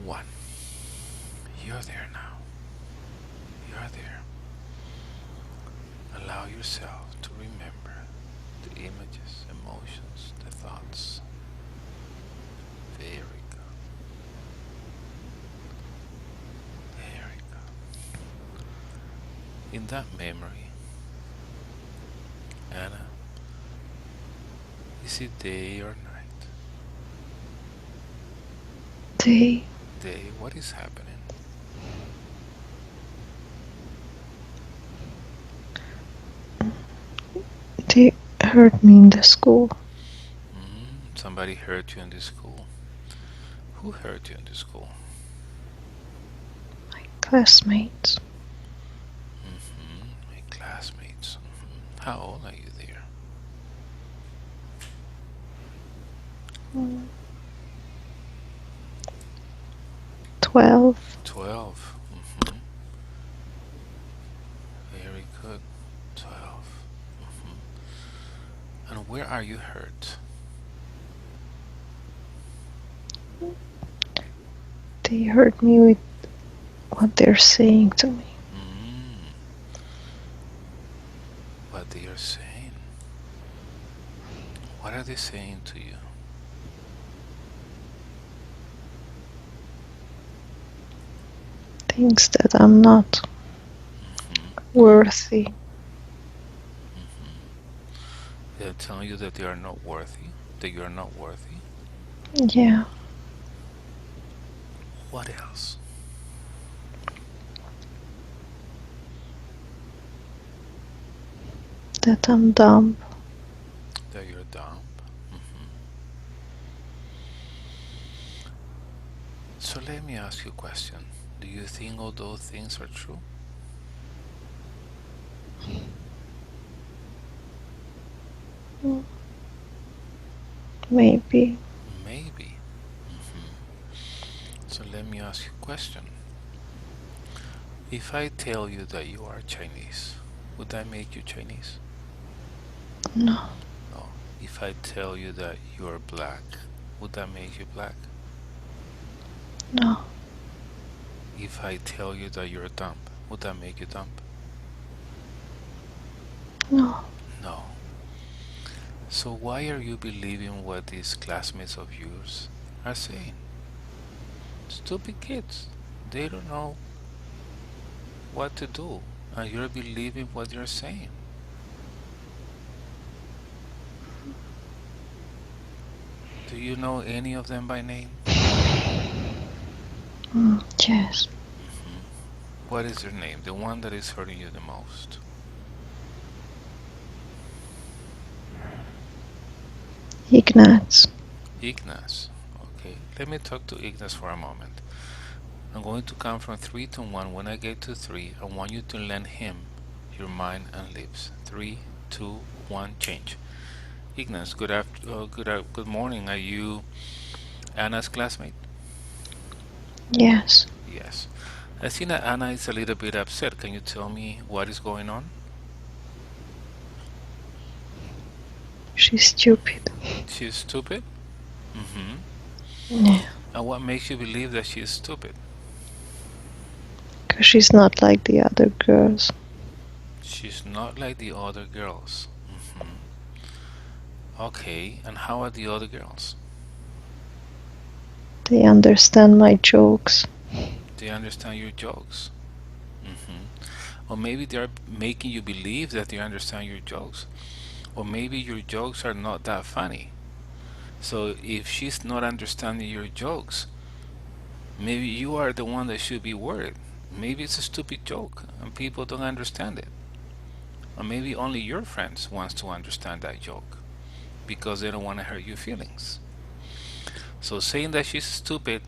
one. You're there now. You're there. Allow yourself to remember the images, emotions, the thoughts. Very good. Very good. In that memory, Anna, is it day or night? They Day, what is happening? they hurt me in the school. Somebody hurt you in the school. Who hurt you in the school? My classmates. My classmates. How old are you there? 12. 12. Very good. 12. And where are you hurt? They hurt me with what they're saying to me. Mm, what they are saying. What are they saying to you? Things that I'm not Mm-hmm. worthy. Mm-hmm. They're telling you that they are not worthy, that you are not worthy. Yeah, What else? that I'm dumb. That you're dumb. Mm-hmm. So let me ask you a question. Do you think all those things are true? Maybe. Maybe. Mm-hmm. So let me ask you a question. If I tell you that you are Chinese, would that make you Chinese? No, No. If I tell you that you are black, would that make you black? no, If I tell you that you're dumb, would that make you dumb? no. No. So why are you believing what these classmates of yours are saying? Stupid kids. They don't know what to do, and you're believing what they're saying. Do you know any of them by name? Yes. Hmm. What is their name? The one that is hurting you the most? Ignatz. Ignace. Okay, let me talk to Ignace for a moment. I'm going to count from 3 to 1. When I get to 3, I want you to lend him your mind and lips. 3, 2, 1, change. Ignace, good morning. Are you Anna's classmate? Yes. Yes. I see that Anna is a little bit upset. Can you tell me what is going on? She's stupid. She's stupid? Mm-hmm. Yeah. And what makes you believe that she is stupid? Because she's not like the other girls. She's not like the other girls. Okay, and how are the other girls? They understand my jokes. They understand your jokes. Mm-hmm. Or maybe they're making you believe that they understand your jokes. Or maybe your jokes are not that funny. So if she's not understanding your jokes, maybe you are the one that should be worried. Maybe it's a stupid joke and people don't understand it. Or maybe only your friends wants to understand that joke because they don't want to hurt your feelings. So saying that she's stupid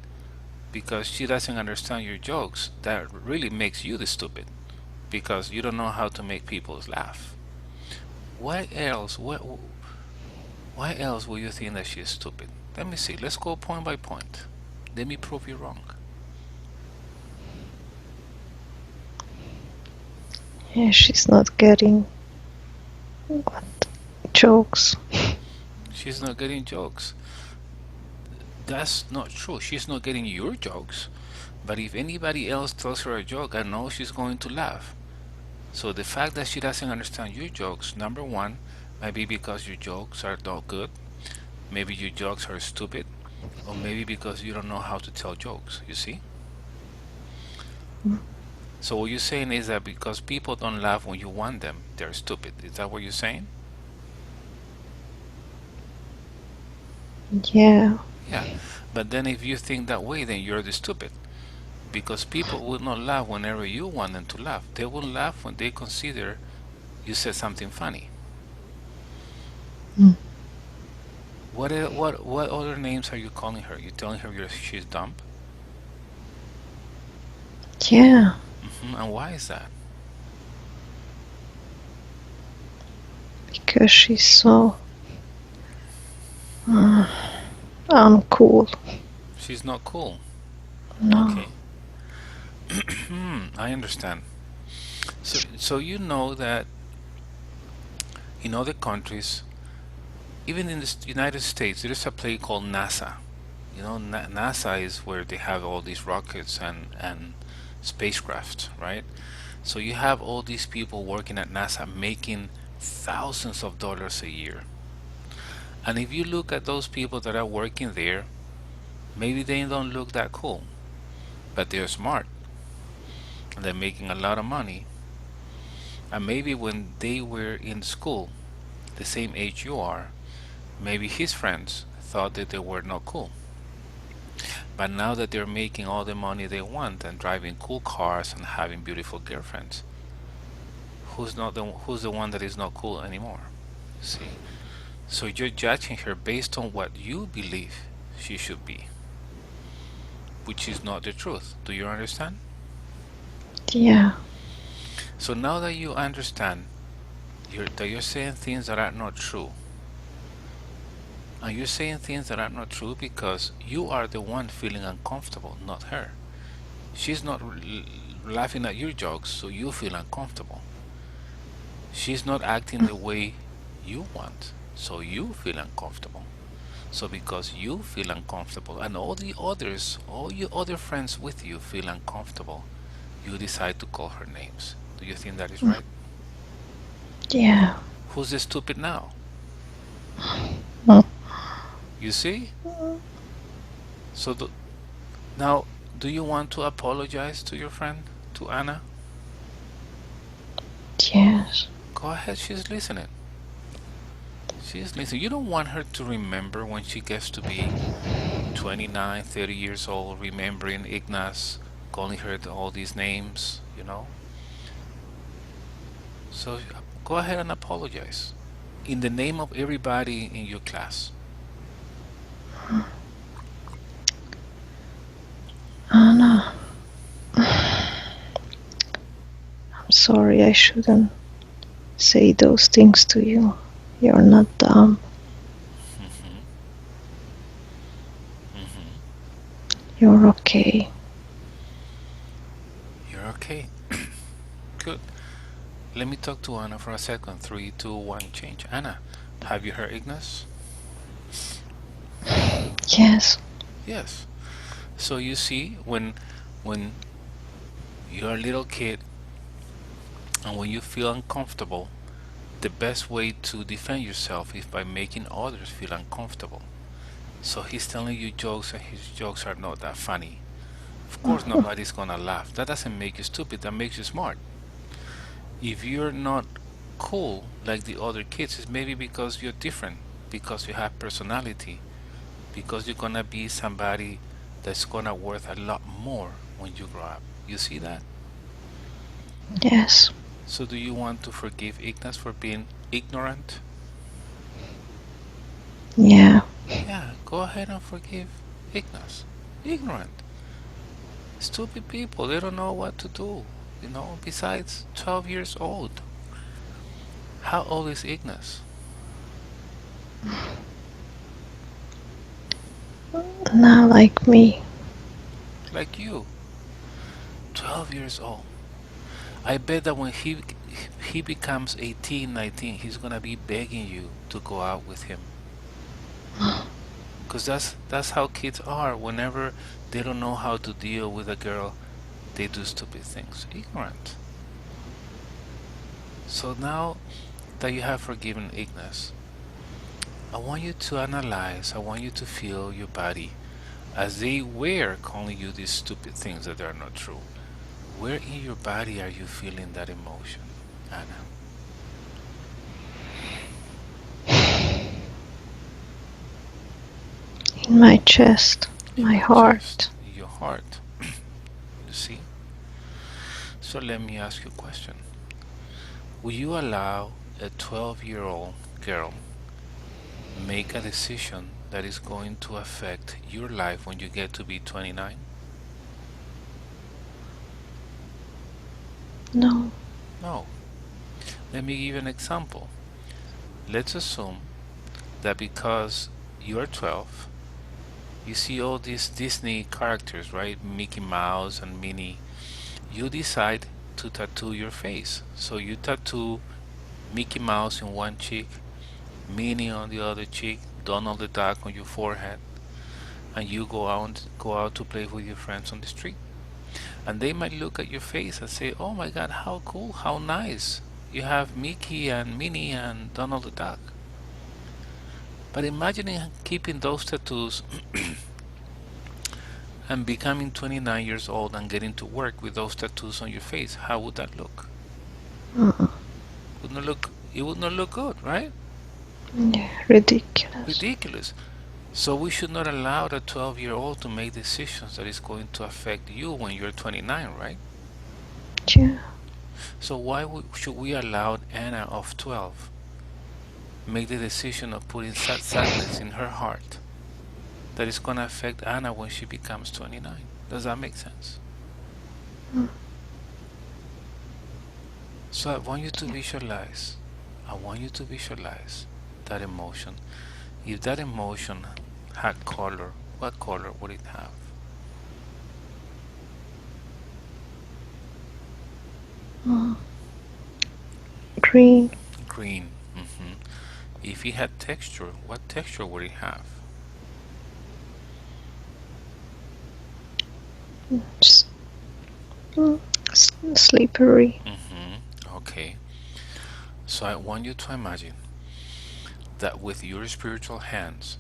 because she doesn't understand your jokes, that really makes you the stupid because you don't know how to make people laugh. Why else? Why else will you think that she's stupid? Let me see. Let's go point by point. Let me prove you wrong. Yeah, she's not getting what jokes. She's not getting jokes. That's not true. She's not getting your jokes. But if anybody else tells her a joke, I know she's going to laugh. So the fact that she doesn't understand your jokes, number one, might be because your jokes are not good. Maybe your jokes are stupid. Or maybe because you don't know how to tell jokes, you see? So what you're saying is that because people don't laugh when you want them, they're stupid. Is that what you're saying? Yeah. Yeah. But then if you think that way, then you're the stupid. Because people will not laugh whenever you want them to laugh. They will laugh when they consider you said something funny. Mm. What other names are you calling her? You telling her she's dumb? Yeah. And why is that? Because she's so uh, uncool. She's not cool. No. Okay. I understand. So you know that in other countries, even in the United States, there is a place called NASA. You know, NASA is where they have all these rockets and spacecraft, right? So you have all these people working at NASA making thousands of dollars a year. And if you look at those people that are working there, maybe they don't look that cool, but they're smart and they're making a lot of money. And maybe when they were in school, the same age you are, maybe his friends thought that they were not cool. But now that they're making all the money they want and driving cool cars and having beautiful girlfriends, who's the one that is not cool anymore? See? So you're judging her based on what you believe she should be, which is not the truth. Do you understand? Yeah. So now that you understand that you're saying things that are not true, and you're saying things that are not true because you are the one feeling uncomfortable, not her. She's not laughing at your jokes, so you feel uncomfortable. She's not acting the way you want, so you feel uncomfortable. So because you feel uncomfortable and all the others, all your other friends with you feel uncomfortable, you decide to call her names. Do you think that is right? Yeah. Who's the stupid now? Mm. You see? So now, do you want to apologize to your friend, to Anna? Yes. Go ahead, she's listening. She's listening. You don't want her to remember when she gets to be 29, 30 years old, remembering Ignace, calling her all these names, you know? So go ahead and apologize in the name of everybody in your class. Anna, I'm sorry. I shouldn't say those things to you. You're not dumb. Hmm. Hmm. You're okay. You're okay. Good. Let me talk to Anna for a second. Three, two, one, change. Anna, have you heard Ignace? Yes. Yes. So you see, when you're a little kid and when you feel uncomfortable, the best way to defend yourself is by making others feel uncomfortable. So he's telling you jokes and his jokes are not that funny. Of course, nobody's gonna laugh. That doesn't make you stupid, that makes you smart. If you're not cool like the other kids, it's maybe because you're different, because you have personality, because you're gonna be somebody that's gonna worth a lot more when you grow up. You see that? Yes. So do you want to forgive Ignace for being ignorant? Yeah. Yeah, go ahead and forgive Ignace. Ignorant. Stupid people, they don't know what to do. Besides 12 years old. How old is Ignace? Not like me. Like you. 12 years old. I bet that when he becomes 18, 19, he's gonna be begging you to go out with him. Because that's how kids are. Whenever they don't know how to deal with a girl, they do stupid things. Ignorant. So now that you have forgiven Ignace, I want you to analyze, I want you to feel your body as they were calling you these stupid things that are not true. Where in your body are you feeling that emotion, Anna? In my chest, In my your chest, heart. in your heart. You see? So let me ask you a question. Will you allow a 12-year-old girl make a decision that is going to affect your life when you get to be 29? No. No. Let me give you an example. Let's assume that because you're 12, you see all these Disney characters, right? Mickey Mouse and Minnie. You decide to tattoo your face. So you tattoo Mickey Mouse in one cheek, Minnie on the other cheek, Donald the Duck on your forehead, and you go out to play with your friends on the street. And they might look at your face and say, "Oh my God, how cool, how nice. You have Mickey and Minnie and Donald the Duck." But imagining keeping those tattoos and becoming 29 years old and getting to work with those tattoos on your face, how would that look? Uh-uh. It would not look good, right? Yeah, ridiculous. Ridiculous. So we should not allow the 12-year-old to make decisions that is going to affect you when you're 29, right? Yeah. So why should we allow Anna of 12 make the decision of putting sadness in her heart that is going to affect Anna when she becomes 29? Does that make sense? Mm. So I want you to visualize that emotion. If that emotion had color, what color would it have? Uh, green. Green. If it had texture, what texture would it have? S- mm, slippery. Okay. So I want you to imagine that with your spiritual hands,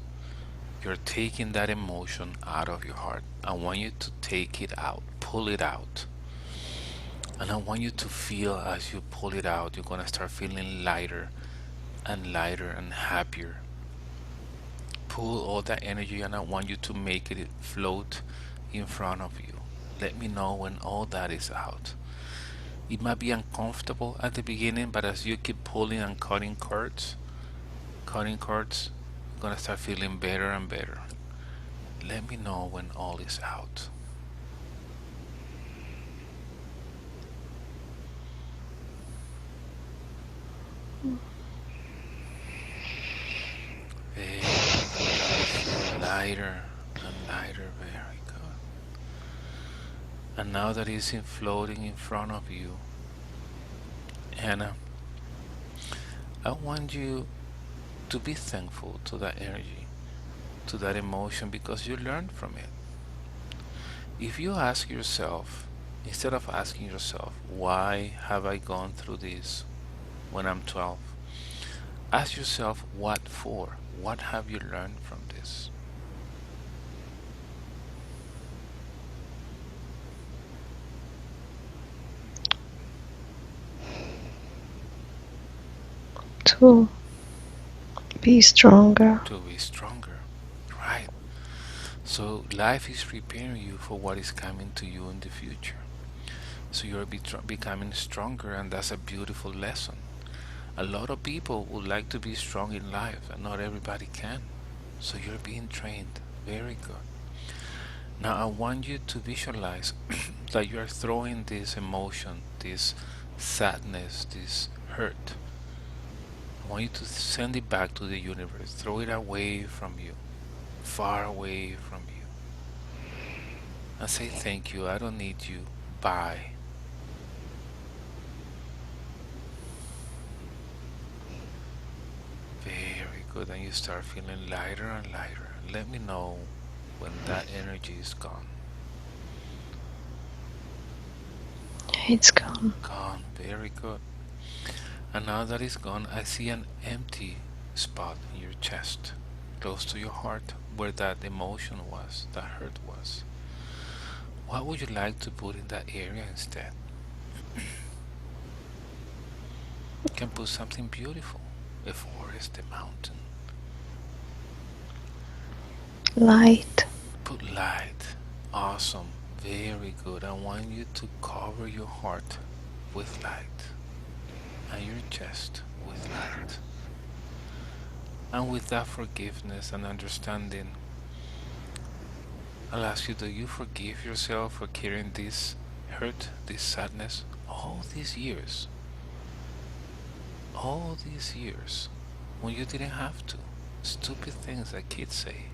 you're taking that emotion out of your heart. I want you to take it out, pull it out. And I want you to feel as you pull it out, you're going to start feeling lighter and lighter and happier. Pull all that energy and I want you to make it float in front of you. Let me know when all that is out. It might be uncomfortable at the beginning, but as you keep pulling and cutting cords, you're gonna start feeling better and better. Let me know when all is out. Very good. And you feel lighter and lighter. Very good. And now that it's floating in front of you, Anna, I want you to be thankful to that energy, to that emotion, because you learned from it. If you ask yourself, instead of asking yourself, why have I gone through this when I'm 12? Ask yourself, what for? What have you learned from this? To be stronger. To be stronger, right? So life is preparing you for what is coming to you in the future. So you're becoming stronger, and that's a beautiful lesson. A lot of people would like to be strong in life, and not everybody can. So you're being trained. Very good. Now I want you to visualize that you are throwing this emotion, this sadness, this hurt. I want you to send it back to the universe. Throw it away from you, far away from you. And say thank you. I don't need you. Bye. Very good. And you start feeling lighter and lighter. Let me know when that energy is gone. It's gone. Gone. Very good. And now that it's gone, I see an empty spot in your chest, close to your heart, where that emotion was, that hurt was. What would you like to put in that area instead? You can put something beautiful, a forest, a mountain. Light. Put light. Awesome. Very good. I want you to cover your heart with light and your chest with light. And with that forgiveness and understanding, I'll ask you, do you forgive yourself for carrying this hurt, this sadness, all these years? All these years when you didn't have to. Stupid things that kids say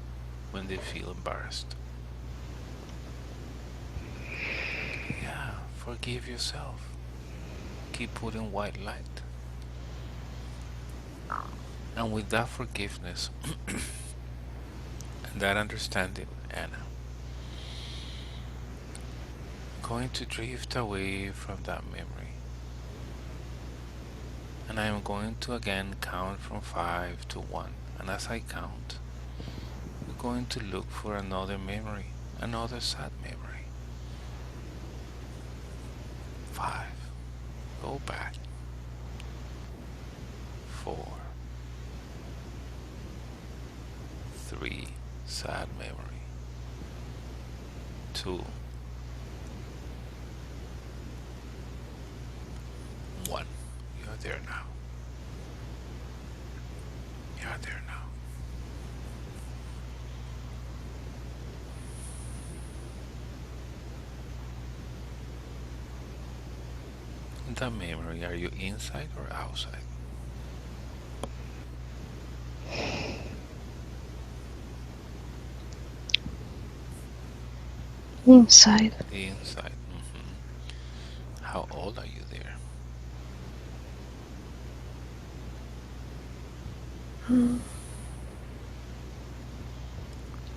when they feel embarrassed. Yeah, forgive yourself. Keep putting white light. And with that forgiveness and that understanding, Anna, going to drift away from that memory. And I am going to again count from 5 to 1. And as I count, you're going to look for another memory, another sad memory. 5. Go back. 4. 3. Sad memory. 2. 1. You're there now. You're there now. In that memory, are you inside or outside? Inside. Inside. How old are you there? Mm,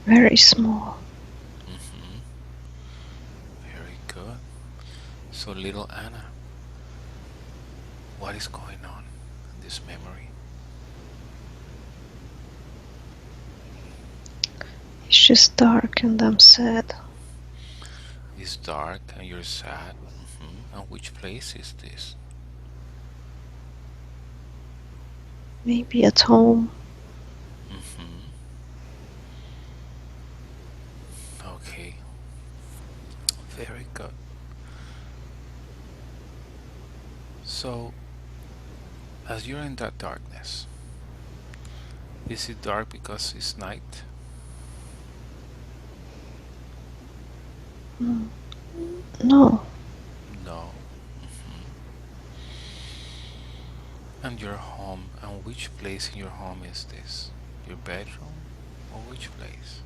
very small. hmm Very good. So, little Anna, what is going on in this memory? It's just dark and I'm sad. It's dark and you're sad. And which place is this? Maybe at home. hmm Okay, very good. So, as you're in that darkness, is it dark because it's night? Mm, no, No. And your home, and which place in your home is this? Your bedroom? Or which place?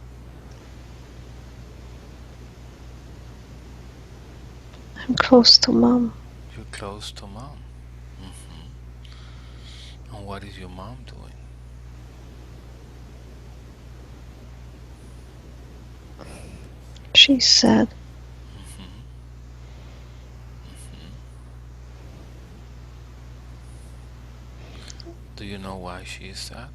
I'm close to mom. You're close to mom. hmm And what is your mom doing? She's sad. hmm hmm Do you know why she is sad?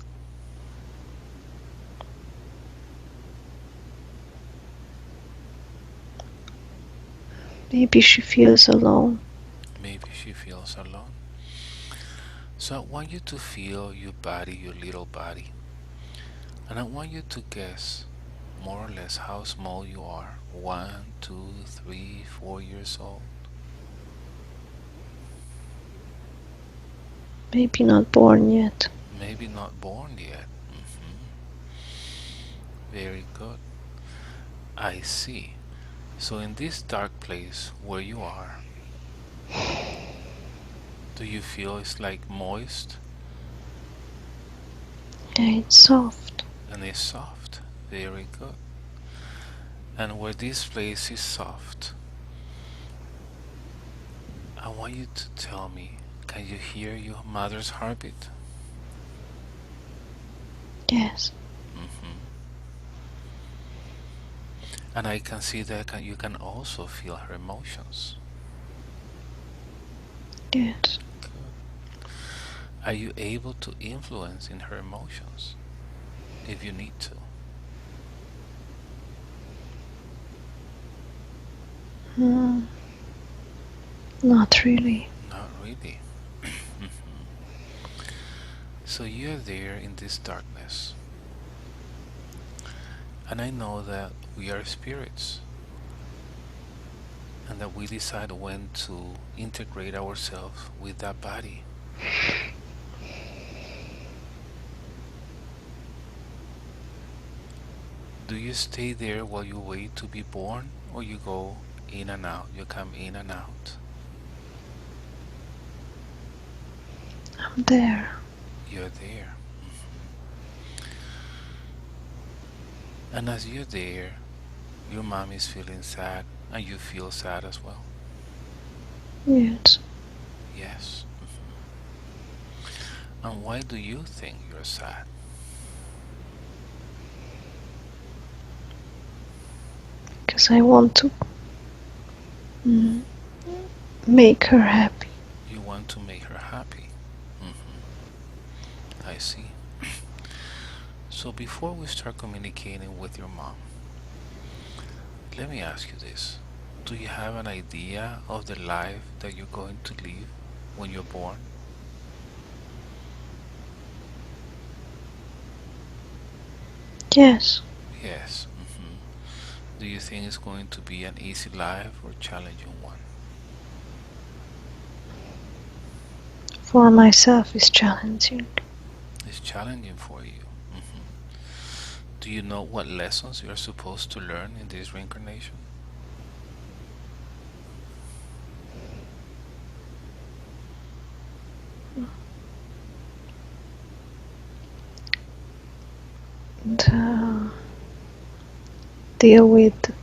Maybe she feels alone. Maybe she feels alone. So I want you to feel your body, your little body, and I want you to guess more or less how small you are. 1, 2, 3, 4 years old. Maybe not born yet. Maybe not born yet. Very good. I see. So in this dark place where you are, do you feel it's like moist Yeah, it's soft. and it's soft? Very good. And where this place is soft, I want you to tell me, can you hear your mother's heartbeat? Yes. hmm And I can see that you can also feel her emotions. Yes. Good. Are you able to influence in her emotions if you need to? Mm, not really. Not really. Mhm. So you're there in this darkness. And I know that we are spirits and that we decide when to integrate ourselves with that body. Do you stay there while you wait to be born, or you go in and out? You come in and out. I'm there. You're there. And as you're there, your mom is feeling sad, and you feel sad as well. Yes. Yes. And why do you think you're sad? Because I want to mm, make her happy. You want to make her happy. hmm I see. So before we start communicating with your mom, let me ask you this. Do you have an idea of the life that you're going to live when you're born? Yes. Yes. Do you think it's going to be an easy life or challenging one? For myself is challenging. It's challenging for you. Do you know what lessons you're supposed to learn in this reincarnation? And, deal with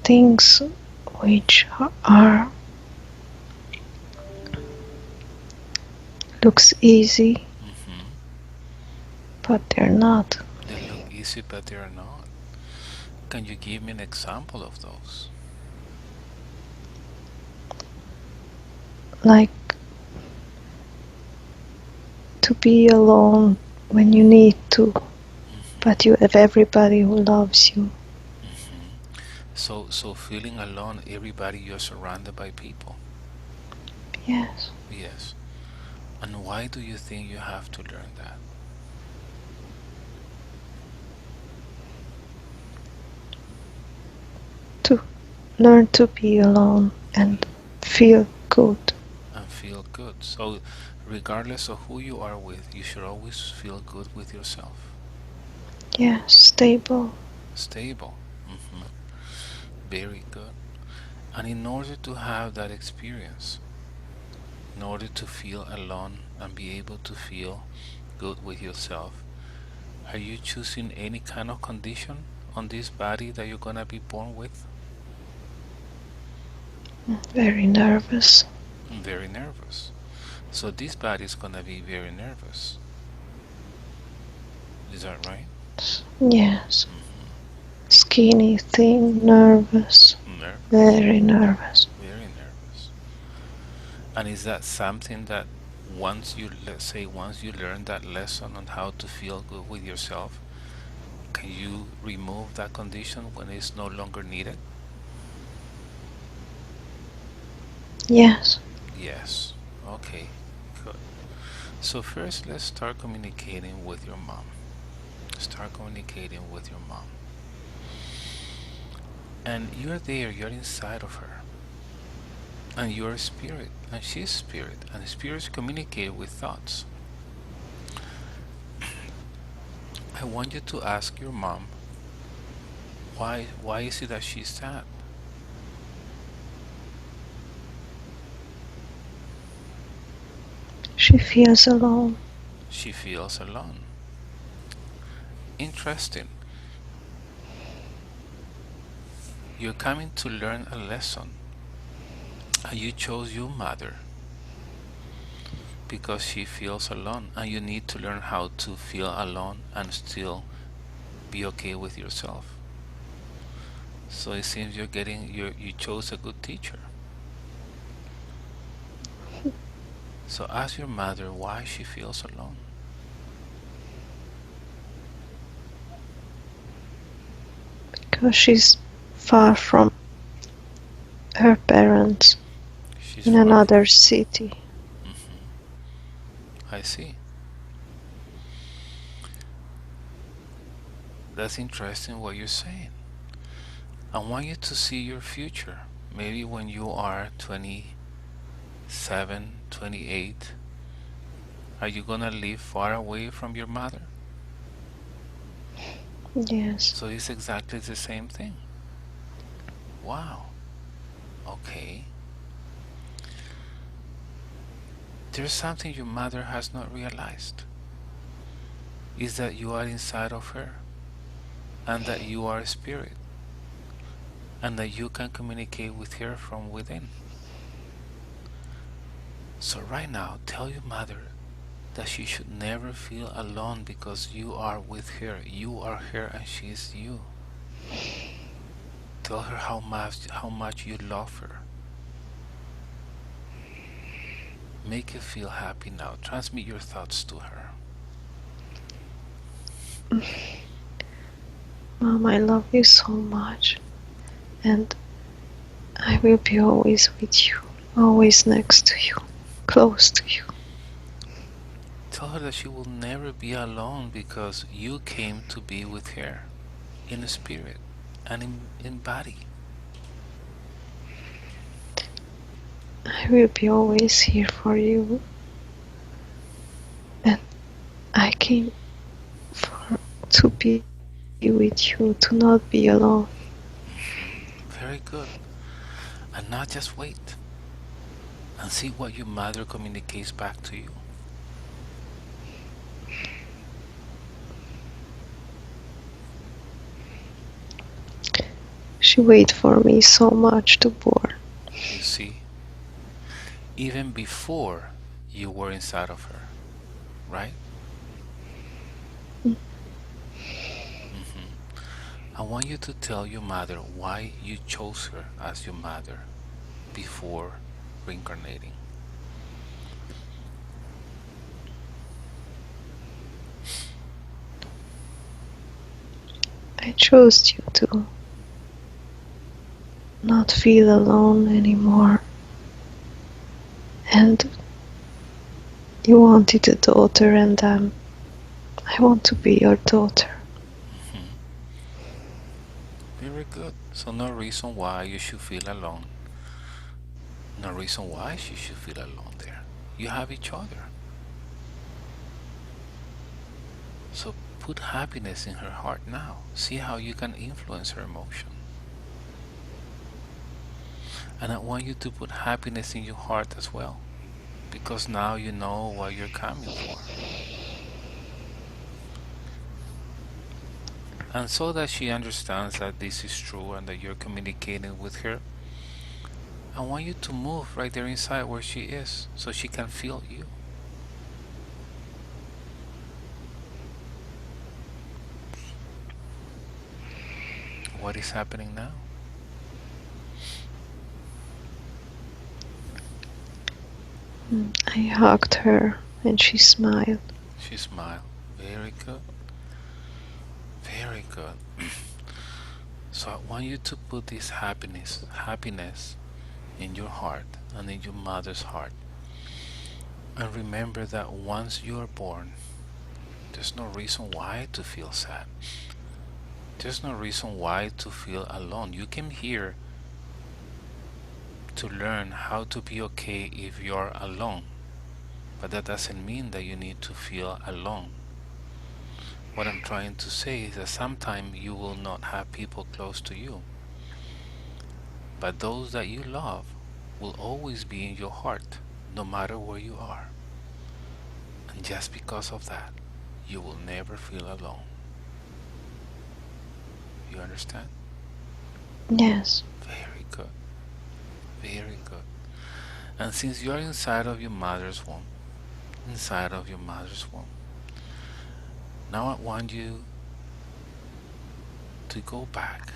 things which are looks easy, hmm but they're not. They look easy, but they are not. Can you give me an example of those? Like to be alone when you need to, hmm but you have everybody who loves you. hmm So feeling alone, everybody you're surrounded by people. Yes. Yes. And why do you think you have to learn that? To learn to be alone To and feel good. and feel good. So, regardless of who you are with, you should always feel good with yourself. Yes, stable. Stable. Very good. And in order to have that experience, in order to feel alone and be able to feel good with yourself, are you choosing any kind of condition on this body that you're gonna be born with? Very nervous. Very nervous. So this body is gonna be very nervous. Is that right? Yes. Mm-hmm. Skinny, thin, nervous. Nervous. Very nervous. Very nervous. And is that something that once you, let's say, once you learn that lesson on how to feel good with yourself, can you remove that condition when it's no longer needed? Yes. Yes. Okay. Good. So first, let's start communicating with your mom. Start communicating with your mom. And you're there, you're inside of her. And you're spirit, and she's spirit. And spirits communicate with thoughts. I want you to ask your mom, why is it that she's sad? She feels alone. She feels alone. Interesting. You're coming to learn a lesson. And you chose your mother because she feels alone. And you need to learn how to feel alone and still be okay with yourself. So it seems you chose a good teacher. So ask your mother why she feels alone. because she's far from her parents She's in far from. another city. Hmm. I see. That's interesting what you're saying. I want you to see your future. Maybe when you are 27, 28, are you gonna live far away from your mother? Yes, So it's exactly the same thing. Wow. Okay. There's something your mother has not realized. Is that you are inside of her and that you are a spirit and that you can communicate with her from within. So right now, tell your mother that she should never feel alone because you are with her. You are her and she is you. Tell her how much you love her. Make her feel happy now. Transmit your thoughts to her. Mom, I love you so much, and I will be always with you, always next to you, close to you. Tell her that she will never be alone because you came to be with her in spirit and in body. I will be always here for you, and I came for to be with you, to not be alone. Very good. And not just wait and see what your mother communicates back to you. She wait for me so much to born. You see, even before you were inside of her, right? Hmm. I want you to tell your mother why you chose her as your mother before reincarnating. I chose you to not feel alone anymore, and you wanted a daughter, and I want to be your daughter. Hmm. Very good. So no reason why you should feel alone. No reason why she should feel alone there. You have each other. So put happiness in her heart now. See how you can influence her emotion. And I want you to put happiness in your heart as well. Because now you know what you're coming for. And so that she understands that this is true and that you're communicating with her, I want you to move right there inside where she is so she can feel you. What is happening now? I hugged her, and she smiled. She smiled. Very good. Very good. So I want you to put this happiness in your heart and in your mother's heart. And remember that once you are born, there's no reason why to feel sad. There's no reason why to feel alone. You came here to learn how to be okay if you're alone. But that doesn't mean that you need to feel alone. What I'm trying to say is that sometimes you will not have people close to you, but those that you love will always be in your heart, no matter where you are. And just because of that, you will never feel alone. You understand? Yes, Very good. Very good. And since you are inside of your mother's womb, inside of your mother's womb, now I want you to go back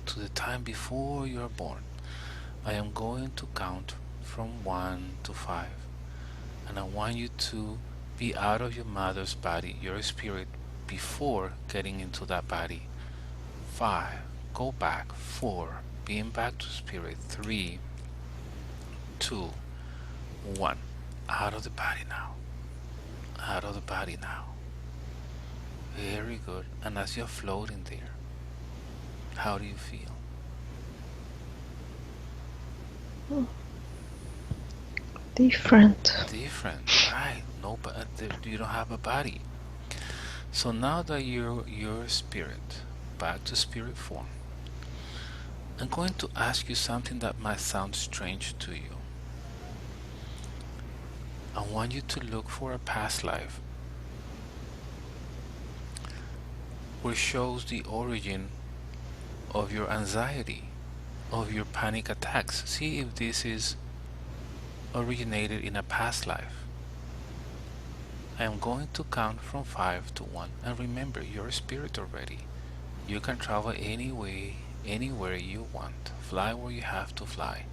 to the time before you are born. I am going to count from 1 to 5, and I want you to be out of your mother's body, your spirit, before getting into that body. 5, go back. 4, being back to spirit. 3, 2, 1, out of the body now. Out of the body now. Very good. And as you're floating there, how do you feel? Different. Different, right? No, but you don't have a body. So now that you're spirit, back to spirit form, I'm going to ask you something that might sound strange to you. I want you to look for a past life which shows the origin of your anxiety, of your panic attacks. See if this is originated in a past life. I am going to count from 5 to 1, and remember, you're a spirit already. You can travel any way, anywhere you want. Fly where you have to fly.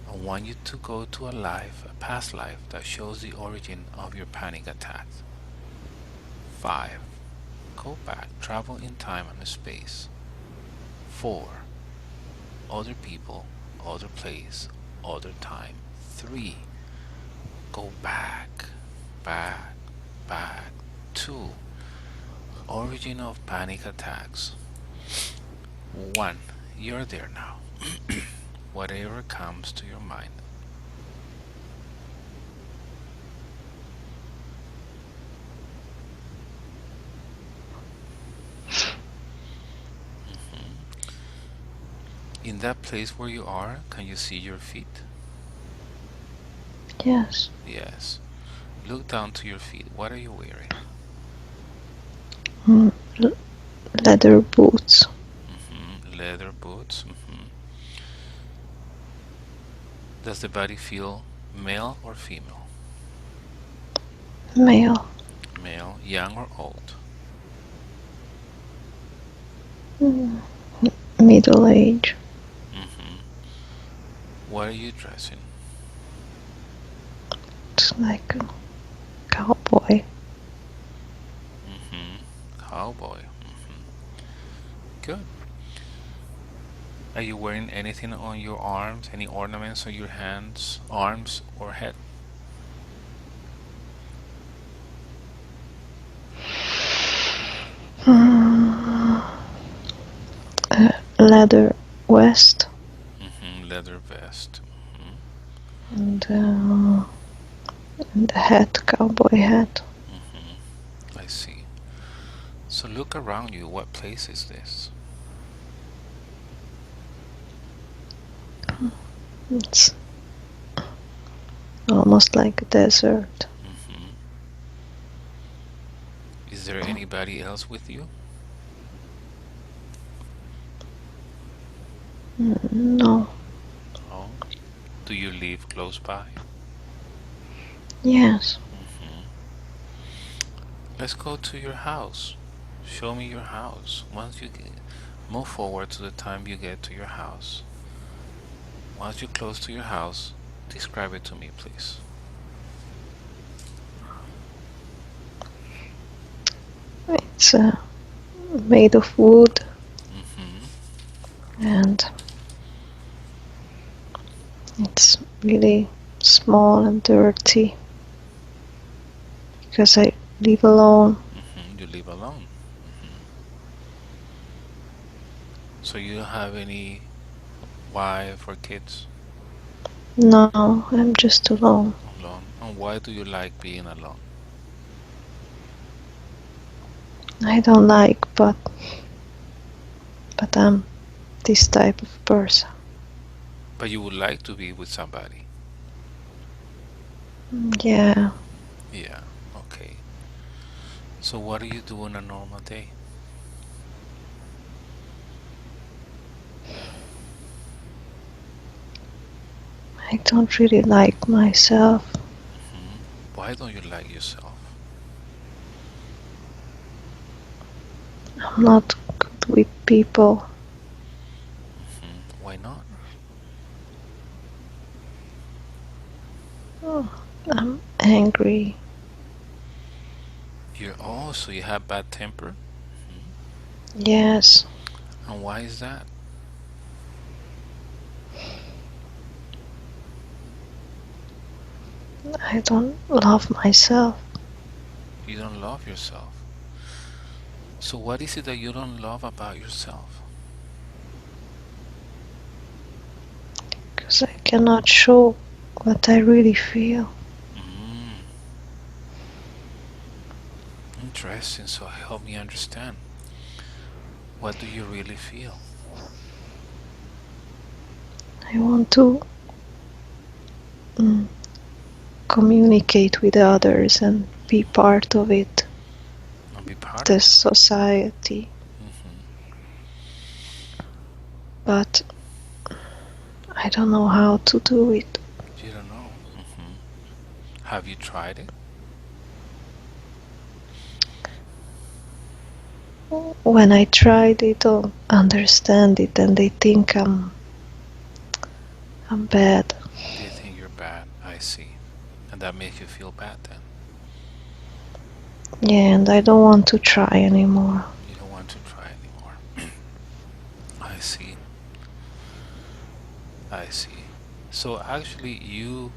I want you to go to a life, a past life, that shows the origin of your panic attacks. 5. Go back, travel in time and space. 4. Other people, other place, other time. 3. Go back, back. 2. Origin of panic attacks. 1. You're there now. Whatever comes to your mind. Mhm. In that place where you are, can you see your feet? Yes. Yes. Look down to your feet. What are you wearing? Mm, leather boots. Leather boots. Does the body feel male or female? Male. Male, young or old? Mm, middle age. hmm What are you dressing? It's like a cowboy. Cowboy. Good. Are you wearing anything on your arms? Any ornaments on your hands, arms, or head? Mm, leather vest Leather vest. and, and a hat, cowboy hat. I see. So look around you. What place is this? It's almost like a desert. hmm Is there anybody else with you? No. No. Do you live close by? Yes. hmm Let's go to your house. Show me your house. Move forward to the time you get to your house. Once you're close to your house, describe it to me, please. It's made of wood hmm and it's really small and dirty because I live alone. You live alone. hmm So you don't have any wife or kids? No, I'm just alone. Alone. And why do you like being alone? I don't like, but I'm this type of person. But you would like to be with somebody. Yeah, Yeah, okay. So what do you do on a normal day? I don't really like myself. hmm Why don't you like yourself? I'm not good people. Why not? Oh, I'm angry. So you have bad temper? Yes, And why is that? I don't love myself You don't love yourself. So what is it that you don't love about yourself? because I cannot show what I really feel. Mm, interesting. So help me understand. What do you really feel? I want to mm, communicate with others and be part of it, And be part the of it. society, Hmm. but I don't know how to do it. You don't know. Have you tried it? When I try, they don't understand it and they think I'm bad. They think you're bad. I see. And that makes you feel bad then. Yeah, and I don't want to try anymore. You don't want to try anymore. I see. I see. So actually, you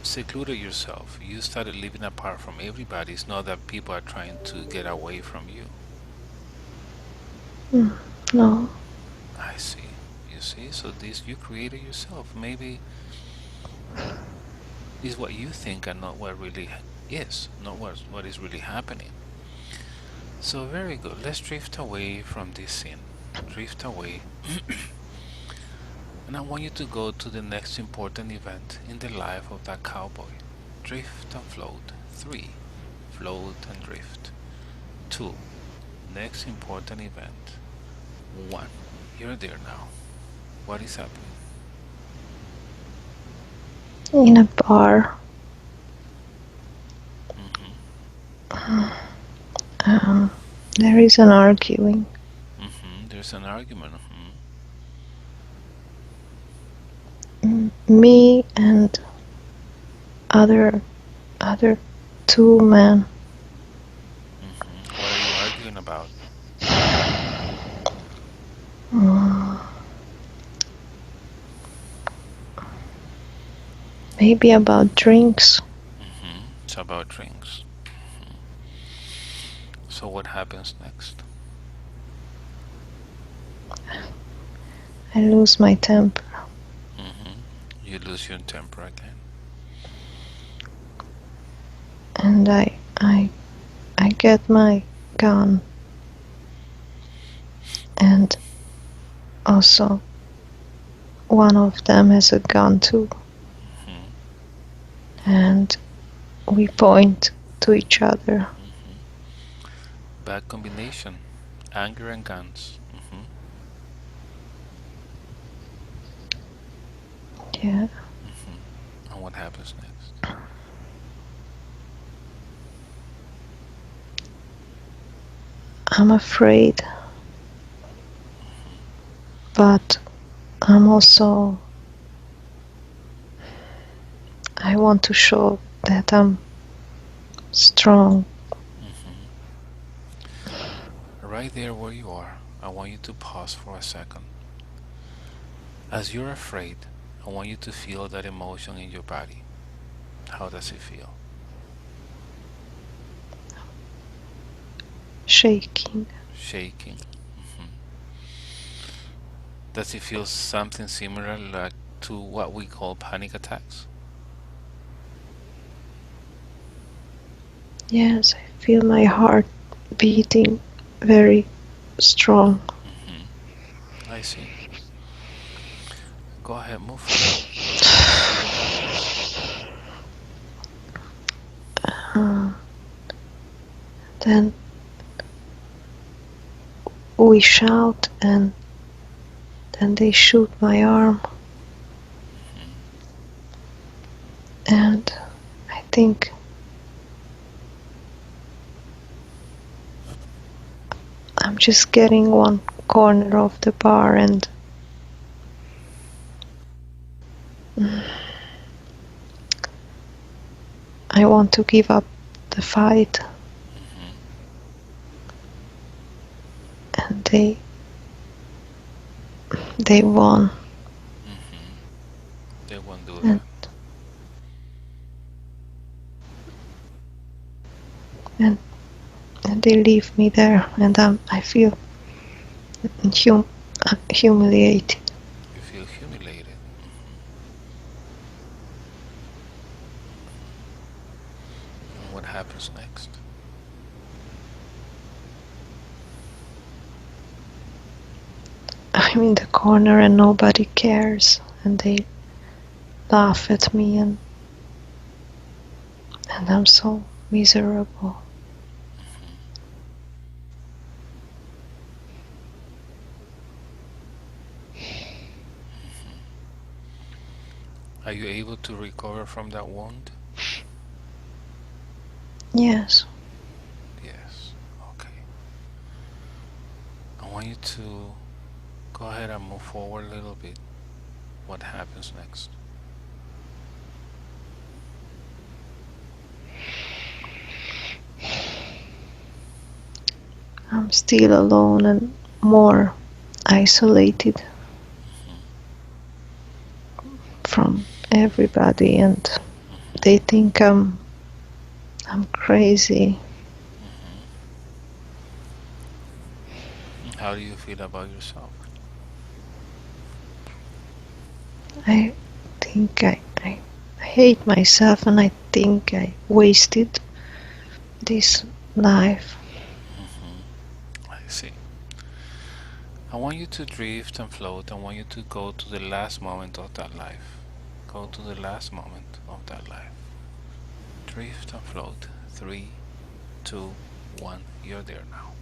secluded yourself. You started living apart from everybody. It's not that people are trying to get away from you. Mm, no, I see. You see? So this you created yourself. Maybe is what you think and not what really is, not what is really happening. So very good. Let's drift away from this scene. Drift away. And I want you to go to the next important event in the life of that cowboy. Drift and float. 3. Float and drift. 2. Next important event. 1. You're there now. What is happening? in a bar, Mm-hmm. um, there is an arguing. Mm-hmm. There's an argument. Mm-hmm. Me and other other two men. Mm-hmm. What are you arguing about? Mm, maybe about drinks. Mm-hmm. It's about drinks. Mm-hmm. So what happens next? I lose my temper Mm-hmm. You lose your temper again. and I get my gun and also one of them has a gun too Mm-hmm. and we point to each other. Mm-hmm. Bad combination. Anger and guns. Mm-hmm. Yeah, Mm-hmm. And what happens next? I'm afraid, Mm-hmm. but I'm also I want to show that I'm strong. Mm-hmm. Right there where you are, I want you to pause for a second. As you're afraid, I want you to feel that emotion in your body. How does it feel? Shaking. Shaking. Hmm. Does it feel something similar like to what we call panic attacks? Yes, I feel my heart beating very strong. Hmm. I see. Go ahead, move forward. Let's see what happens. Uh, then we shout and then they shoot my arm Hmm. and I think I'm just getting one corner of the bar and I want to give up the fight, Mm-hmm. and they won, Mm-hmm. They won't do and that. and, and they leave me there, and I feel hum, humiliated. You feel humiliated. Mm-hmm. And what happens next? I'm in the corner and nobody cares, and they laugh at me, and I'm so miserable. Mm-hmm. Mm-hmm. Are you able to recover from that wound? Yes, Yes. Okay. I want you to go ahead and move forward a little bit. What happens next? I'm still alone and more isolated Mm-hmm. from everybody, and Mm-hmm. they think I'm crazy. Mm-hmm. How do you feel about yourself? I think I hate myself, and I think I wasted this life. Mm-hmm. I see. I want you to drift and float. I want you to go to the last moment of that life. Go to the last moment of that life. Drift and float. Three, two, one. You're there now.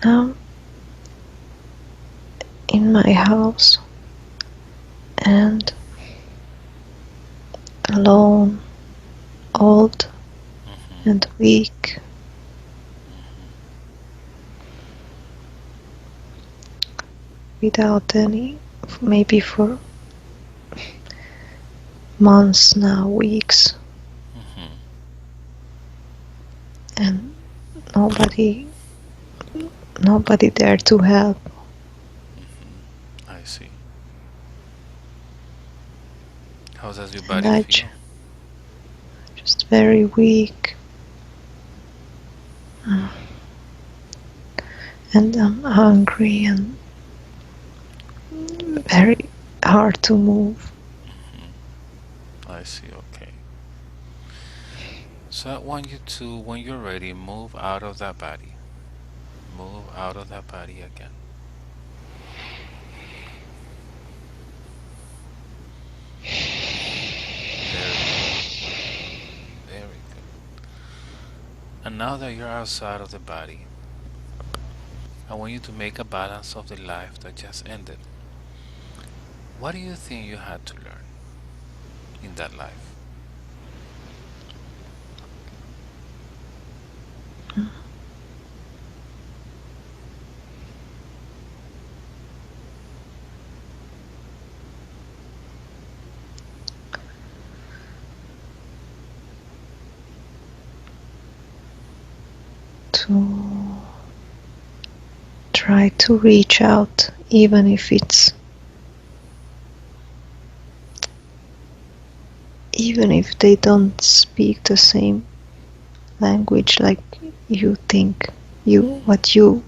I'm in my house and alone, old Mm-hmm. and weak, Mm-hmm. without any, maybe for months now, weeks, Mm-hmm. and nobody, nobody there to help. Mm-hmm. I see. How does your And body feel? just very weak, uh, and I'm hungry and very hard to move. Mm-hmm. I see. Okay. So I want you to, when you're ready, move out of that body. Move out of that body again. Very good. Very good. And now that you're outside of the body, I want you to make a balance of the life that just ended. What do you think you had to learn in that life? To try to reach out, even if they don't speak the same language like you think you Mm-hmm. what you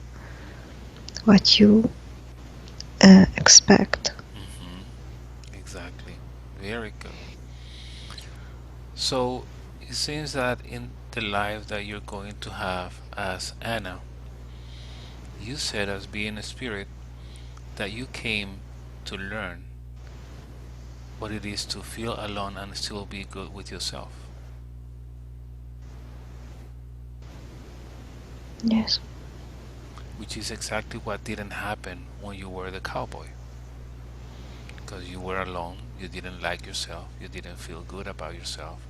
expect. Mm-hmm. Exactly. Very good. So it seems that in the life that you're going to have as Anna, you said as being a spirit that you came to learn what it is to feel alone and still be good with yourself, Yes, which is exactly what didn't happen when you were the cowboy. Because you were alone, you didn't like yourself, you didn't feel good about yourself,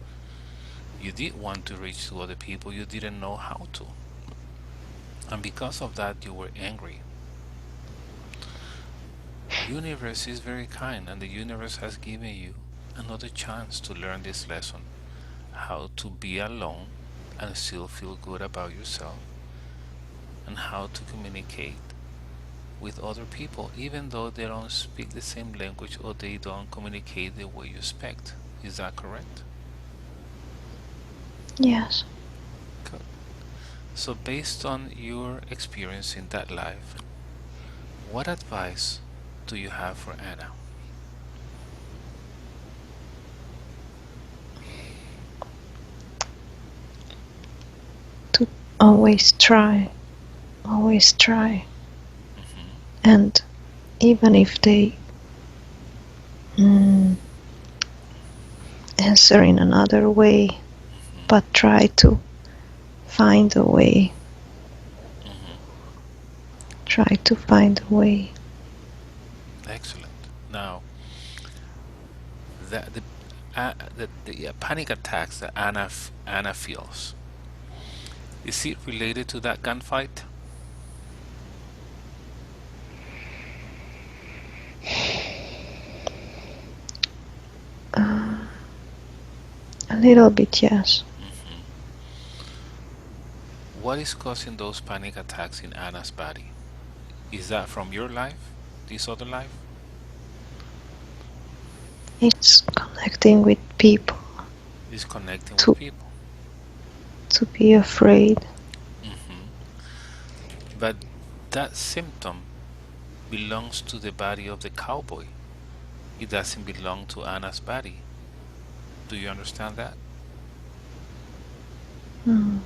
You did want to reach to other people, you didn't know how to. And because of that, you were angry. Universe is very kind, and the universe has given you another chance to learn this lesson, how to be alone and still feel good about yourself, and how to communicate with other people even though they don't speak the same language or they don't communicate the way you expect. Is that correct? Yes. Good. So based on your experience in that life, what advice do you have for Anna? To always try, always try. Mm-hmm. And even if they mm, answer in another way, Mm-hmm. but try to find a way. Mm-hmm. Try to find a way. Excellent. Now, the panic attacks that Anna feels, is it related to that gunfight? Uh, a little bit, yes. Mm-hmm. What is causing those panic attacks in Anna's body? Is that from your life? This other life? It's connecting with people Is connecting with to people. be afraid. Hmm. But that symptom belongs to the body of the cowboy. It doesn't belong to Anna's body. Do you understand that? Mm.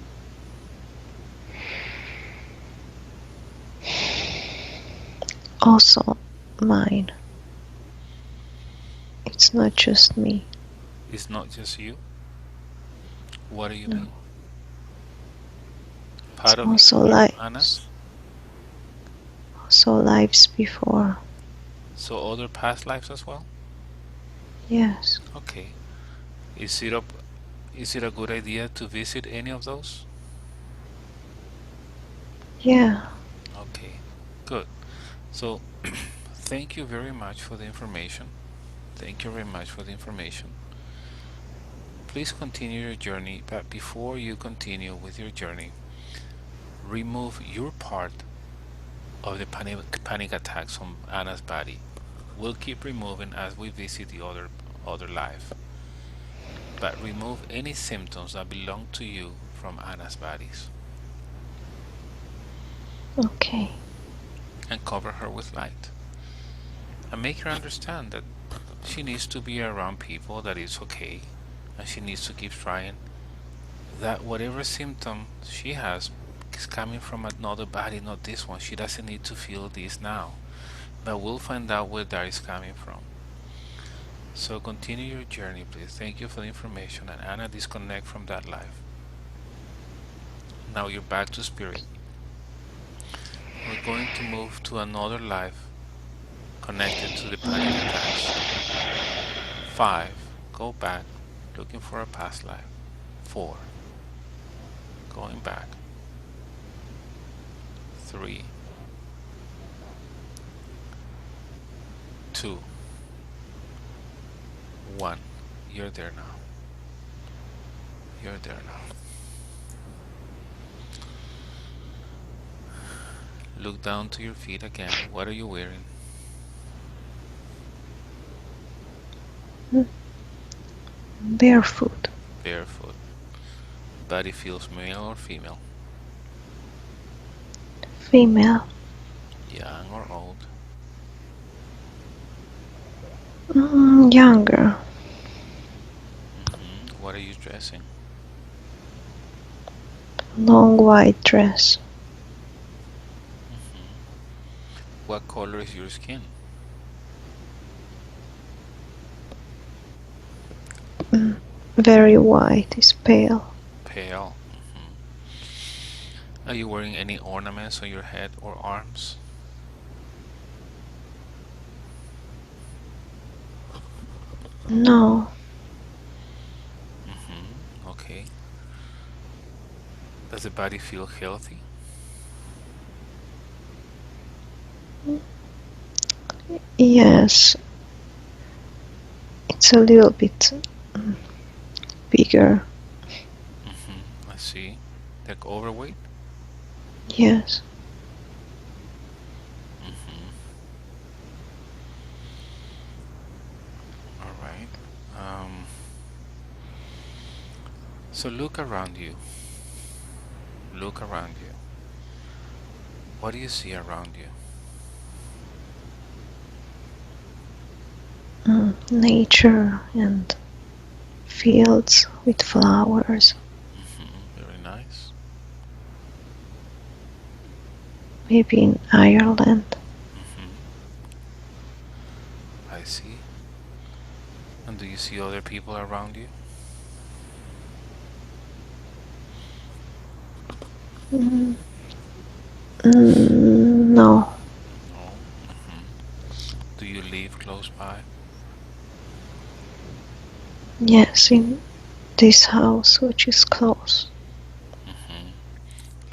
Also mine. It's not just me. It's not just you. What do you No. mean? It's Part of you, also part of lives. Anna's? Also lives before. So other past lives as well? Yes. Okay. Is it a is it a good idea to visit any of those? Yeah. Okay. Good. So thank you very much for the information. Thank you very much for the information. Please continue your journey, but before you continue with your journey, remove your part of the panic attacks from Anna's body. We'll keep removing as we visit the other life, but remove any symptoms that belong to you from Anna's bodies Okay. and cover her with light and make her understand that she needs to be around people, that it's okay, and she needs to keep trying, that whatever symptom she has is coming from another body, not this one. She doesn't need to feel this now, but we'll find out where that is coming from. So continue your journey, please. Thank you for the information. And Anna, disconnect from that life. Now you're back to spirit. We're going to move to another life connected to the panic attacks. 5. Go back, looking for a past life. 4. Going back. 3. 2. 1. You're there now. You're there now. Look down to your feet again. What are you wearing? Mm. Barefoot. Barefoot. Body feels male or female? Female. Young or old? Younger. What are you dressing? Long white dress. hmm What color is your skin? Mm, Very white. Is pale. Pale. Are you wearing any ornaments on your head or arms? No. Okay. Does the body feel healthy? Yes, it's a little bit bigger. I see. Like overweight? Yes. Mm-hmm. All right. Um, so look around you. Look around you. What do you see around you? Nature and fields with flowers. Very nice. Maybe in Ireland. Mm-hmm. I see. And do you see other people around you? Mm, no. No. Do you live close by? Yes, in this house, which is close. Mm-hmm.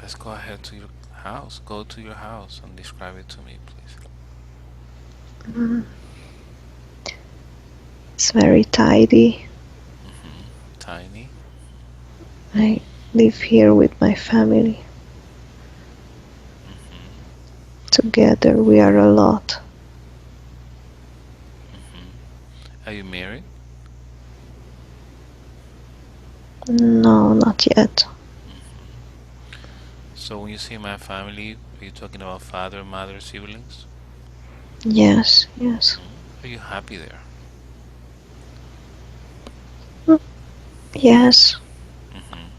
Let's go ahead to your house. Go to your house and describe it to me, please. Mm, it's very tidy. Tiny. I live here with my family. Mm-hmm. Together we are a lot. Mm-hmm. Are you married? No, not yet. Mm-hmm. So when you say my family, are you talking about father, mother, siblings? Yes, yes. Are you happy there? Mm, yes, Mm-hmm.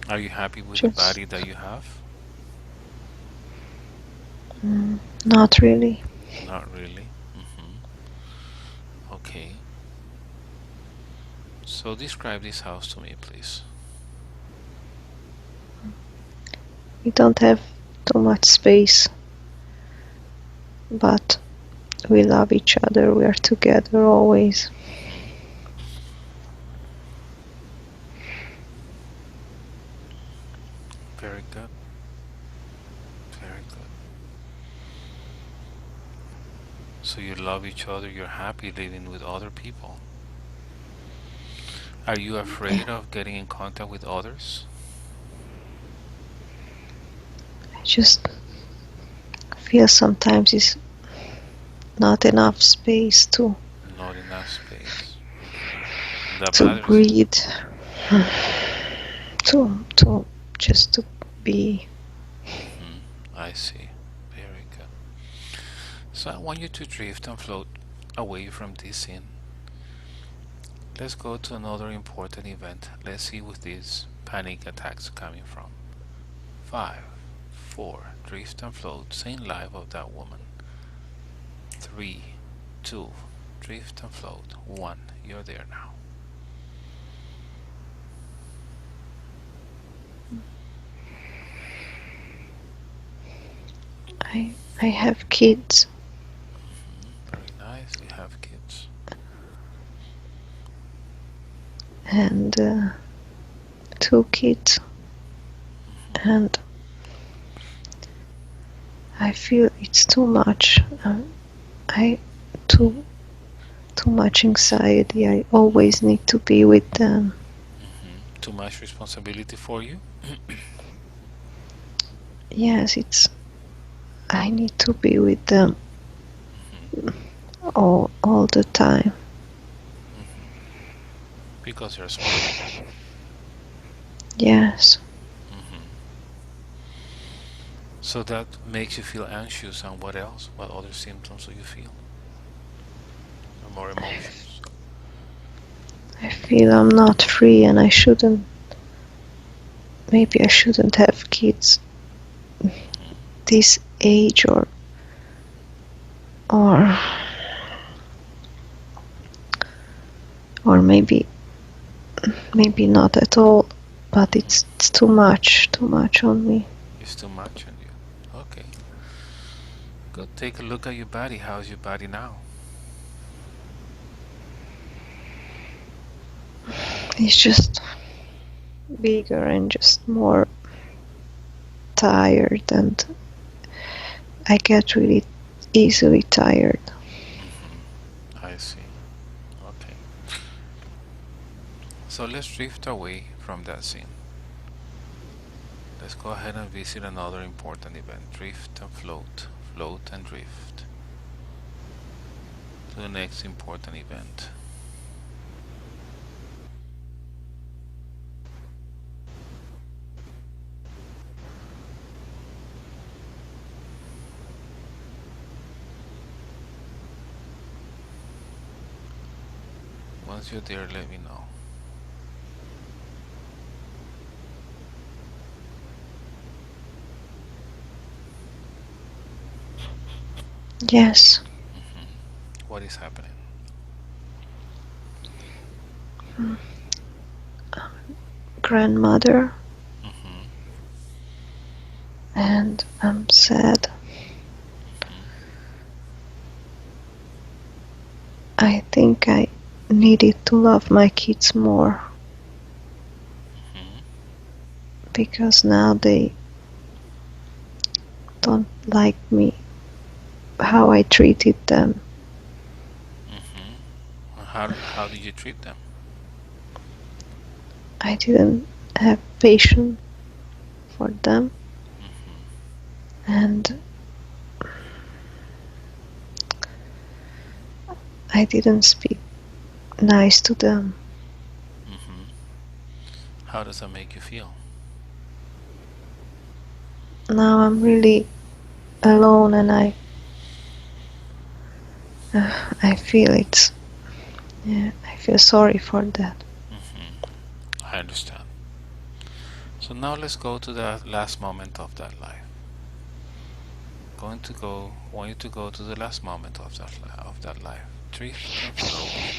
Are you happy with the just body that you have? not really. Not really. Okay. So describe this house to me, please. We don't have too much space, but we love each other. We are together always. Mm-hmm. Very good. Very good. So you love each other, you're happy living with other people. Are you Yeah, afraid of getting in contact with others? I just feel sometimes it's not enough space Not enough space. That to bothers you. breathe, to just to be. I see. Very good. So I want you to drift and float away from this scene. Let's go to another important event. Let's see where these panic attacks coming from. 5, 4, drift and float, same life of that woman. 3, 2, drift and float. 1, you're there now. I have kids Very nice, you have kids. and two kids, and I feel it's too much. I too too much anxiety. I always need to be with them. Too much responsibility for you? Yes, it's I need to be with them Mhm, all the time. mhm. Because you're small. Yes, Mhm. So that makes you feel anxious, and what else? What other symptoms do you feel? Or more emotions? I feel I'm not free, and I shouldn't. Maybe I shouldn't have kids Mhm, this age, or or maybe not at all. But mhm. it's too much on me. It's too much on you. Okay. Go take a look at your body. How's your body now? It's just bigger and just more tired, and I get really easily tired. I see. Okay. So let's drift away from that scene. Let's go ahead and visit another important event. Drift and float. Float and drift. To the next important event. Once you're there, let me know. Yes, What is happening? grandmother, Mm-hmm. and I'm sad. Mm-hmm. I think I needed to love my kids more Mm-hmm. because now they don't like me, how I treated them. Mm-hmm. How did you treat them? I didn't have patience for them, Mm-hmm. and I didn't speak nice to them. Mm-hmm. How does that make you feel? Now I'm really alone, and I feel it's, yeah, I feel sorry for that. Mm-hmm. I understand. So now let's go to the last moment of that life. Want you to go to the last moment of that life. Drift and float,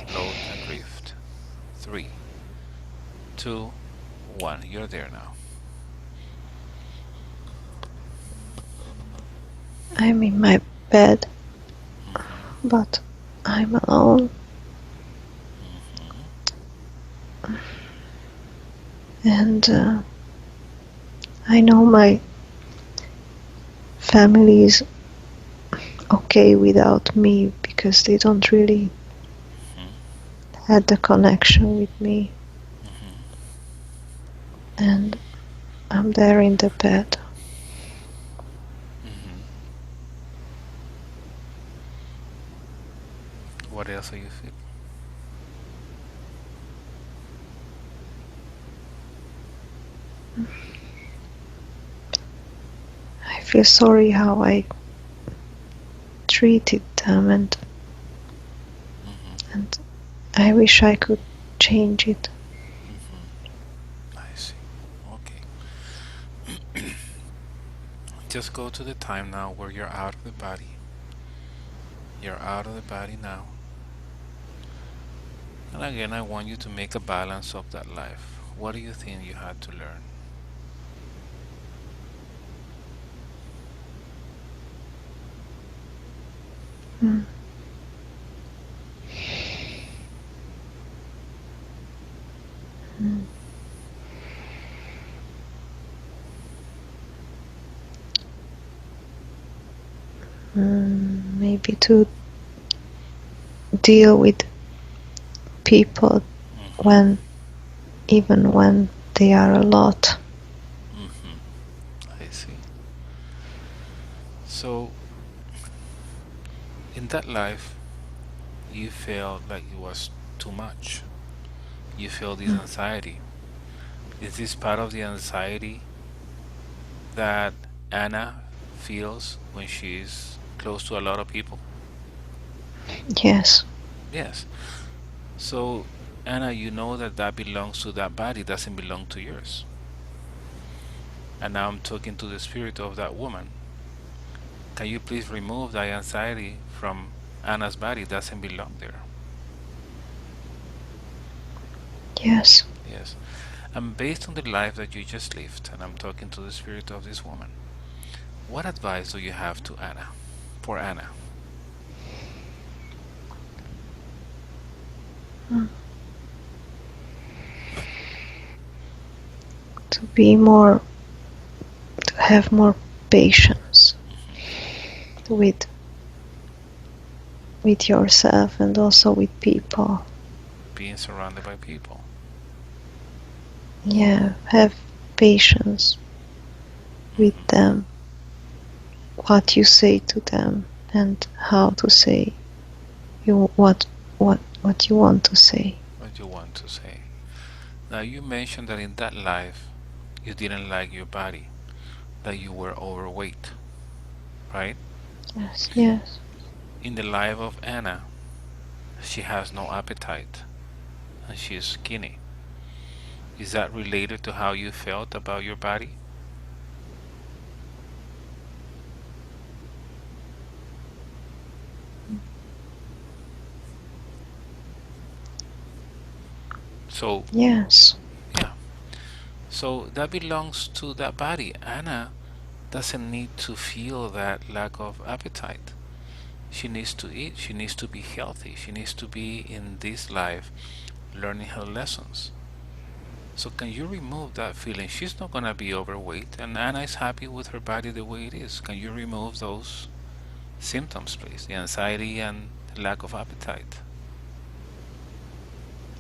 float and drift. 3, 2, 1. You're there now. I'm in my bed, Mm-hmm. but I'm alone, Mm-hmm. and I know my family is okay without me because they don't really Mm-hmm. had the connection with me, Mm-hmm. and I'm there in the bed. Mm-hmm. What else are you feeling? I feel sorry how I treated them, Mm-hmm. and I wish I could change it. Mm-hmm. I see. Okay. Just go to the time now where you're out of the body. You're out of the body now. And again, I want you to make a balance of that life. What do you think you had to learn? Mm. Mm. Maybe to deal with people Mm-hmm. when, even when they are a lot. Mm-hmm. I see. So, in that life, you felt like it was too much. You feel this Mm. anxiety. Is this part of the anxiety that Anna feels when she's close to a lot of people? Yes, Yes. So, Anna, you know that that belongs to that body, doesn't belong to yours. And now I'm talking to the spirit of that woman. Can you please remove that anxiety from Anna's body? It doesn't belong there. yes. Yes. And based on the life that you just lived, and I'm talking to the spirit of this woman, what advice do you have to Anna? For Anna. Mm. to be more, to have more patience Hmm. with yourself and also with people. Being surrounded by people. Yeah, have patience with Hmm. them, what you say to them, and how to say you what you want to say. What you want to say. Now, you mentioned that in that life you didn't like your body, that you were overweight, right? Yes, yes, In the life of Anna, she has no appetite and she is skinny. Is that related to how you felt about your body? So, yes, yeah. So that belongs to that body. Anna doesn't need to feel that lack of appetite. She needs to eat. She needs to be healthy. She needs to be in this life learning her lessons. So can you remove that feeling? She's not gonna be overweight, and Anna is happy with her body the way it is. Can you remove those symptoms, please? The anxiety and the lack of appetite.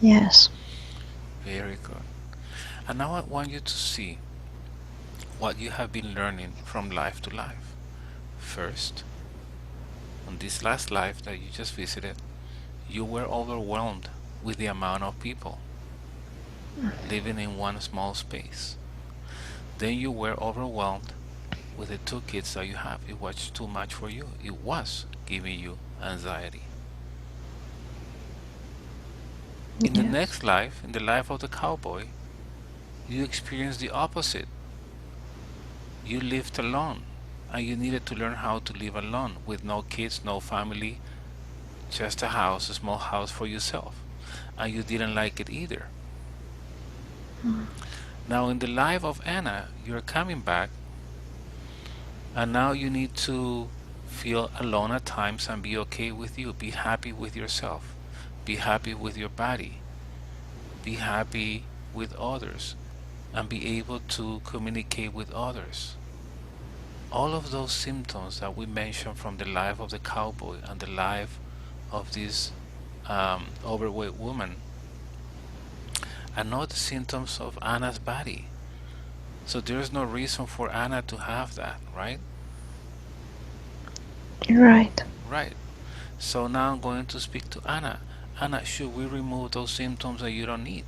yes. Very good. And now I want you to see what you have been learning from life to life. First, on this last life that you just visited, you were overwhelmed with the amount of people living in one small space. Then you were overwhelmed with the two kids that you have. It was too much for you. It was giving you anxiety. In the Yes. next life, in the life of the cowboy, you experienced the opposite. You lived alone and you needed to learn how to live alone with no kids, no family, just a house, a small house for yourself. And you didn't like it either. Mm. Now, in the life of Anna, you're coming back and now you need to feel alone at times and be okay with you. Be happy with yourself. Be happy with your body. Be happy with others and be able to communicate with others. All of those symptoms that we mentioned from the life of the cowboy and the life of this overweight woman are not the symptoms of Anna's body. So there's no reason for Anna to have that, right? Right. Right. So now I'm going to speak to Anna. Anna, should we remove those symptoms that you don't need?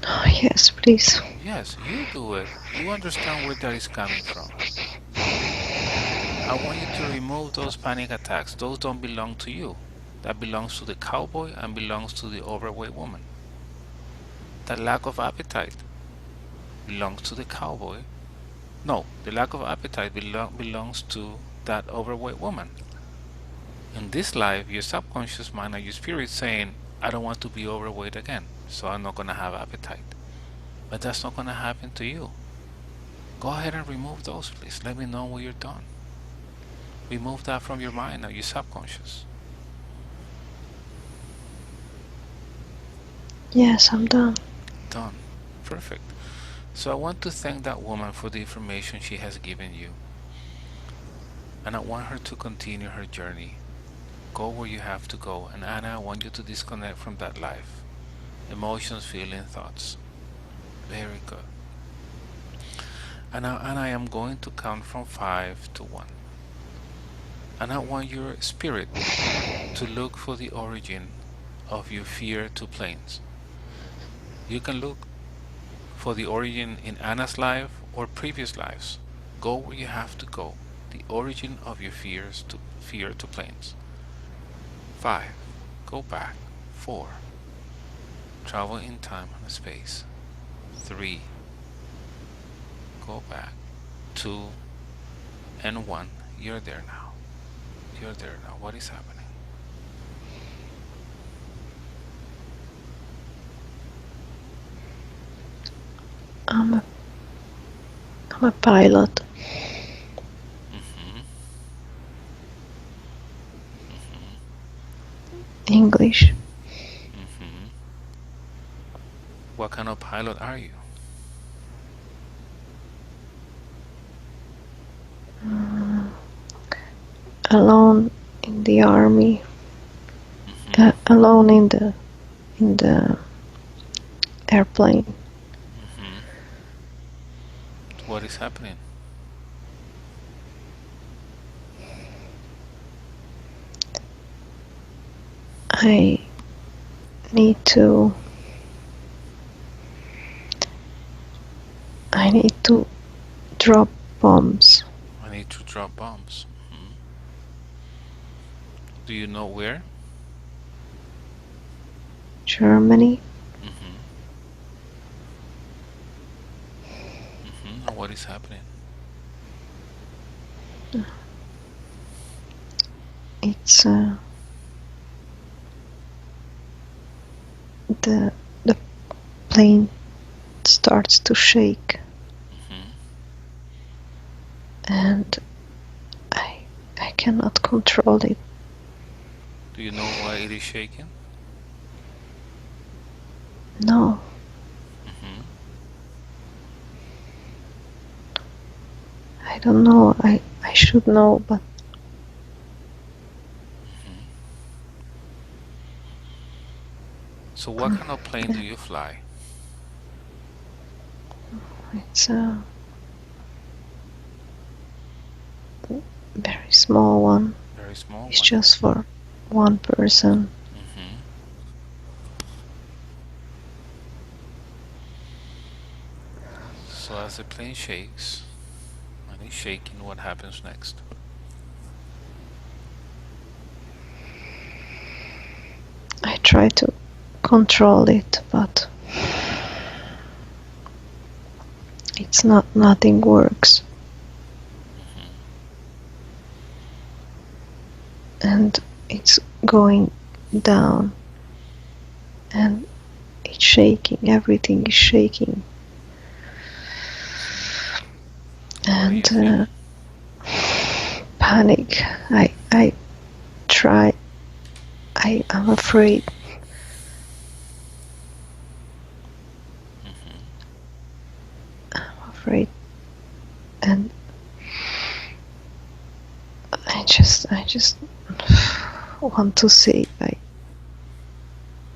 Oh, yes, please. Yes, you do it. You understand where that is coming from. I want you to remove those panic attacks. Those don't belong to you. That belongs to the cowboy and belongs to the overweight woman. That lack of appetite belongs to the cowboy. No, the lack of appetite belongs to that overweight woman. In this life, your subconscious mind and your spirit saying, I don't want to be overweight again, so I'm not going to have appetite. But that's not going to happen to you. Go ahead and remove those, please. Let me know when you're done. Remove that from your mind and your subconscious. Yes, I'm done. Done. Perfect. So I want to thank that woman for the information she has given you. And I want her to continue her journey. Go where you have to go. And Anna, I want you to disconnect from that life. Emotions, feelings, thoughts. Very good. And now, Anna, I am going to count from 5 to 1. And I want your spirit to look for the origin of your fear to planes. You can look for the origin in Anna's life or previous lives. Go where you have to go. The origin of your fear to planes. 5. Go back. 4. Travel in time and space. 3. Go back. 2 and 1. You're there now. You're there now. What is happening? I'm a, I'm a pilot. Mm-hmm. Mm-hmm. English. Mm-hmm. What kind of pilot are you? alone in the army, Mm-hmm. alone in the airplane. Mm-hmm. What is happening? I need to I need to drop bombs. I need to drop bombs. Hmm. Do you know where? Germany. Mm-hmm. Mm-hmm. And what is happening? It's the the plane starts to shake, Mm-hmm. and I I cannot control it. Do you know why it is shaking? No, Mm-hmm. I don't know. I should know, but Mm-hmm. So what kind of plane do you fly? it's a very small one. Very small It's one. just for one person. Mm-hmm. So as the plane shakes and is shaking, what happens next? I try to control it, but it's not. Nothing works, Mm-hmm. and it's going down, and it's shaking. Everything is shaking, And what do and you feel? panic. I try. I'm afraid. Mm-hmm. Afraid, and I just want to say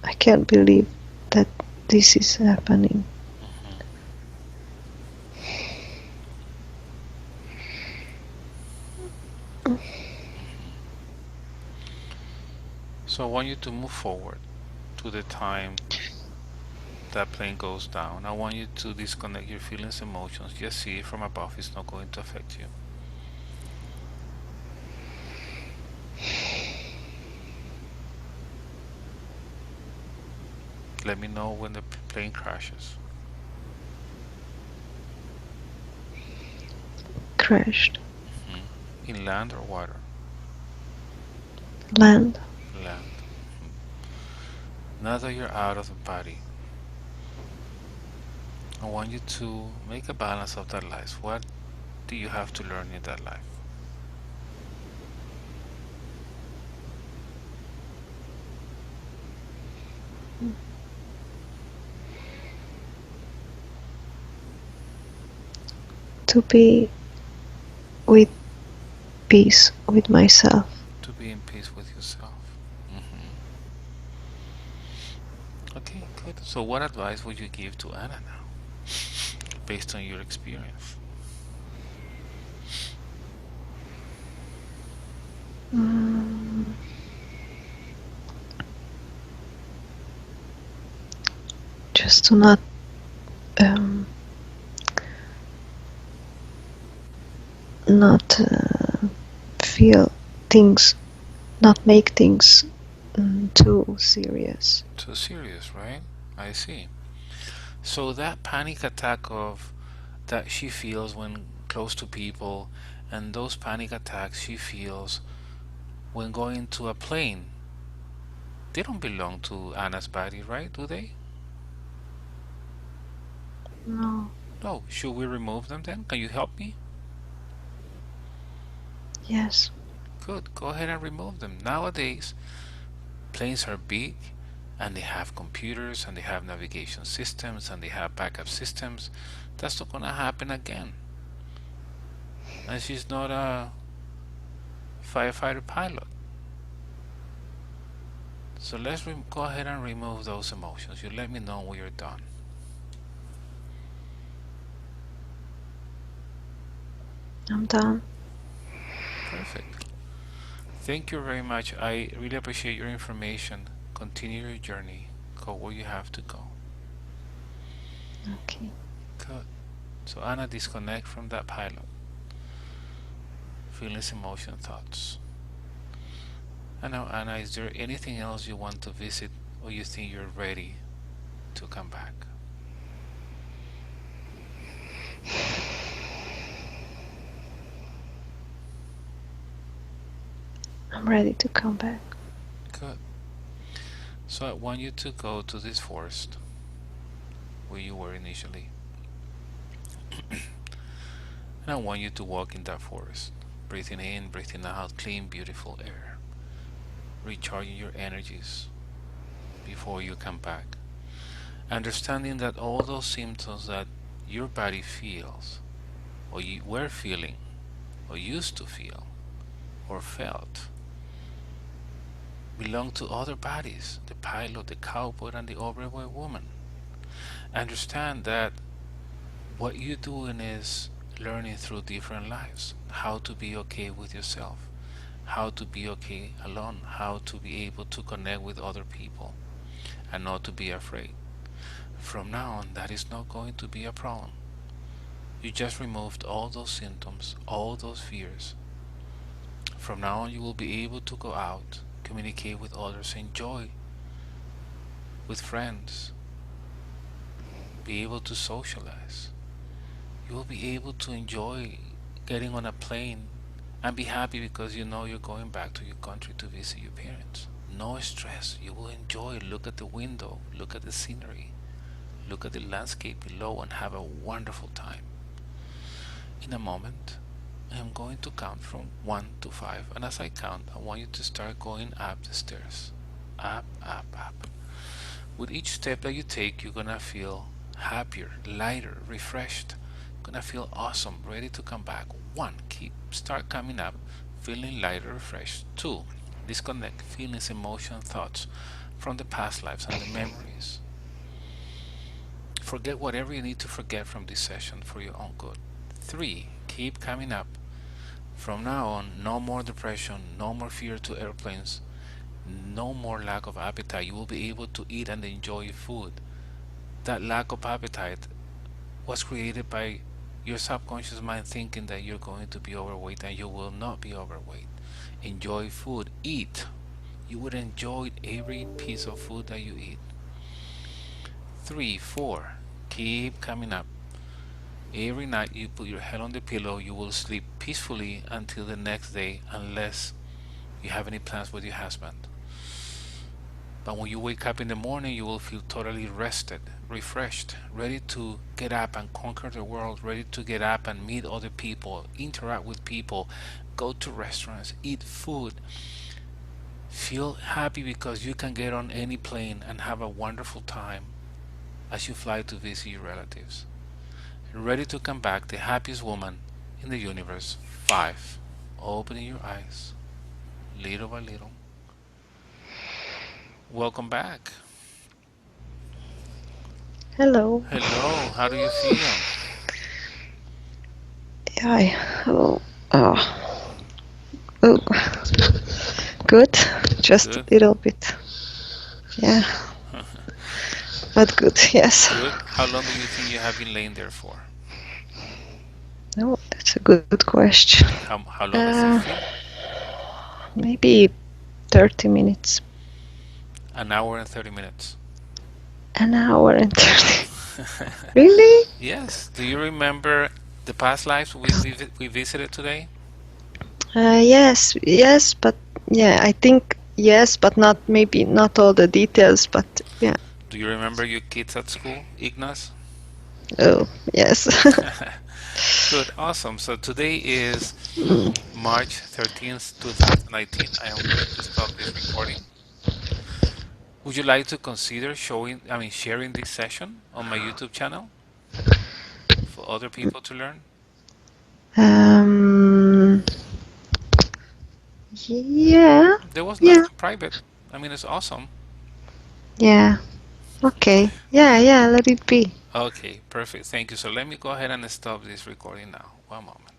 I can't believe that this is happening. Mm-hmm. Mm-hmm. So I want you to move forward to the time that plane goes down. I want you to disconnect your feelings, emotions. Just see it from above. It's not going to affect you. Let me know when the plane crashes. Crashed. Hmm. In land or water? Land. Land. Hmm. Now that you're out of the body, I want you to make a balance of that life. What do you have to learn in that life? To be with peace with myself. To be in peace with yourself. Hmm. Okay, good. So, what advice would you give to Anna now, based on your experience? Mm, just to um, not feel things, not make things too serious. Too serious, right? I see. So that panic attack of that she feels when close to people, and those panic attacks she feels when going to a plane, they don't belong to Anna's body, right? Do they? No. No. Should we remove them then? Can you help me? Yes. Good. Go ahead and remove them. Nowadays, planes are big and they have computers and they have navigation systems and they have backup systems. That's not gonna happen again. And she's not firefighter pilot. So let's go ahead and remove those emotions. You let me know when you're done. I'm done. Perfect. Thank you very much. I really appreciate your information. Continue your journey. Go where you have to go. Okay. Good. So Anna, disconnect from that pilot. Feelings, emotion, thoughts. And now Anna, is there anything else you want to visit or you think you're ready to come back? I'm ready to come back. Good. So I want you to go to this forest where you were initially. And I want you to walk in that forest, breathing in, breathing out, clean, beautiful air, recharging your energies before you come back. Understanding that all those symptoms that your body feels, or you were feeling, or used to feel, or felt, belong to other bodies, the pilot, the cowboy, and the overweight woman. Understand that what you're doing is learning through different lives how to be okay with yourself, how to be okay alone, how to be able to connect with other people, and not to be afraid. From now on, that is not going to be a problem. You just removed all those symptoms, all those fears. From now on, you will be able to go out, communicate with others, enjoy with friends, be able to socialize. You will be able to enjoy getting on a plane and be happy because you know you're going back to your country to visit your parents. No stress. You will enjoy, look at the window, look at the scenery, look at the landscape below, and have a wonderful time. In a moment, I am going to count from 1 to 5, and as I count, I want you to start going up the stairs. Up, up, up. With each step that you take, you're gonna feel happier, lighter, refreshed. Gonna feel awesome, ready to come back. 1, start coming up, feeling lighter, refreshed. 2, disconnect feelings, emotions, thoughts from the past lives and the memories. Forget whatever you need to forget from this session for your own good. 3, keep coming up. From now on, no more depression, no more fear to airplanes, no more lack of appetite. You will be able to eat and enjoy food. That lack of appetite was created by your subconscious mind thinking that you're going to be overweight, and you will not be overweight. Enjoy food, eat. You would enjoy every piece of food that you eat. 3, 4, keep coming up. Every night you put your head on the pillow, you will sleep peacefully until the next day, unless you have any plans with your husband. But when you wake up in the morning, you will feel totally rested, refreshed, ready to get up and conquer the world, ready to get up and meet other people, interact with people, go to restaurants, eat food. Feel happy because you can get on any plane and have a wonderful time as you fly to visit your relatives. Ready to come back, the happiest woman in the universe. 5. Opening your eyes, little by little. Welcome back. Hello. Hello, how do you feel? Yeah, hello. Oh, good. Just a Good. little bit. Yeah, but good. Yes. Good. How long do you think you have been laying there for? No, that's a good question. How long does it feel? Maybe 30 minutes. An hour and 30 minutes. An hour and 30. Really? Yes. Do you remember the past lives we visited today? Yes, yes, but yeah, I think yes, but not maybe not all the details, but yeah. Do you remember your kids at school, Ignas? Oh, yes. Good. Awesome. So today is March 13th, 2019. I am going to stop this recording. Would you like to consider sharing this session on my YouTube channel for other people to learn? um, Yeah. There was Yeah. nothing private. I mean, it's awesome. Yeah. Okay. Yeah. Yeah. Let it be. Okay, perfect. Thank you. So let me go ahead and stop this recording now. One moment.